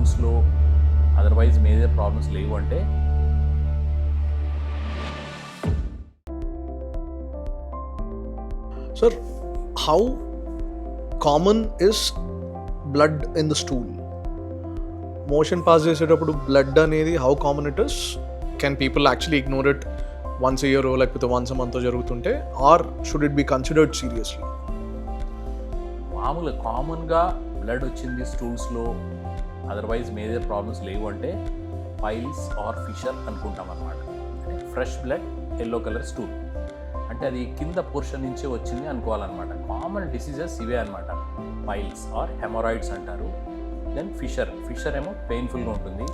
స్టూల్స్లో otherwise major problems లేవు అంటే Sir, how common is blood in the stool? Motion pass చేసేటప్పుడు blood అనేది how common it is? Can people actually ignore it once year లేకపోతే once month జరుగుతుంటే, or should it be considered seriously? మామూలుగా కామన్గా blood వచ్చింది స్టూల్స్లో otherwise major problems లేవు అంటే piles are fissure అనుకుంటాం అనమాట. అంటే fresh blood yellow colour stool అంటే అది కింద పోర్షన్ నుంచే వచ్చింది అనుకోవాలన్నమాట. కామన్ డిసీజెస్ ఇవే అనమాట. పైల్స్ ఆర్ హెమరాయిడ్స్ అంటారు. దెన్ ఫిషర్ ఏమో పెయిన్ఫుల్గా ఉంటుంది,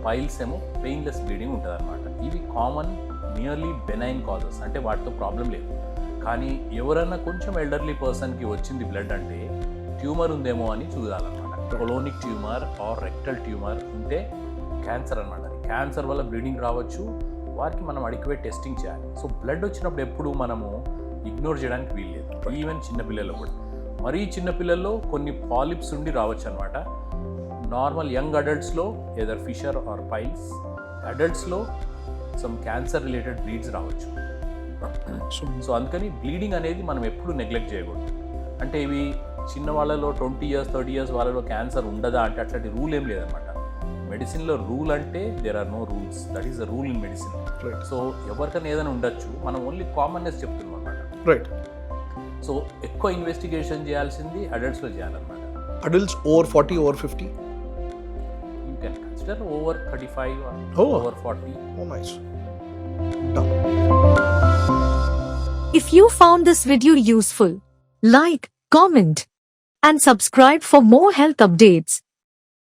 పైల్స్ ఏమో పెయిన్లెస్ బ్లీడింగ్ ఉంటుంది అనమాట. ఇవి కామన్ నియర్లీ బెనైన్ కాజెస్, అంటే వాటితో ప్రాబ్లం లేదు. కానీ ఎవరైనా కొంచెం ఎల్డర్లీ పర్సన్కి వచ్చింది బ్లడ్ అంటే ట్యూమర్ ఉందేమో అని చూడాలన్నమాట. కొలోనిక్ ట్యూమర్ ఆర్ రెక్టల్ ట్యూమర్ ఉంటే క్యాన్సర్ అనమాట. క్యాన్సర్ వల్ల బ్లీడింగ్ రావచ్చు, వారికి మనం అడిక్వేట్ టెస్టింగ్ చేయాలి. సో బ్లడ్ వచ్చినప్పుడు ఎప్పుడు మనము ఇగ్నోర్ చేయడానికి వీల్లేదు, ఈవెన్ చిన్నపిల్లల్లో కూడా. మరీ చిన్నపిల్లల్లో కొన్ని పాలిప్స్ ఉండి రావచ్చు అనమాట. నార్మల్ యంగ్ అడల్ట్స్లో ఏదర్ ఫిషర్ ఆర్ పైల్స్, అడల్ట్స్లో సమ్ క్యాన్సర్ రిలేటెడ్ బ్లీడ్స్ రావచ్చు. సో అందుకని బ్లీడింగ్ అనేది మనం ఎప్పుడు నెగ్లెక్ట్ చేయకూడదు. అంటే ఇవి చిన్న వాళ్ళలో 20 years 30 years వాళ్ళలో క్యాన్సర్ ఉండదా అంటే అట్లాంటి రూల్ ఏం లేదనమాట. మెడిసిన్లో రూల్ అంటే there are no rules, that is the rule in medicine. So ఎవరికైనా ఏదైనా ఉండొచ్చు, మనం ఓన్లీ కామన్నెస్ చెప్తున్నాం అనమాట. రైట్. సో ఎక్కువ ఇన్వెస్టిగేషన్ చేయాల్సింది అడల్ట్స్లో చేయాలన్నమాట. Adults over 40 over 50? You can consider over 35 over 40. Oh, nice. If you found this video useful, like, comment, and subscribe for more health updates.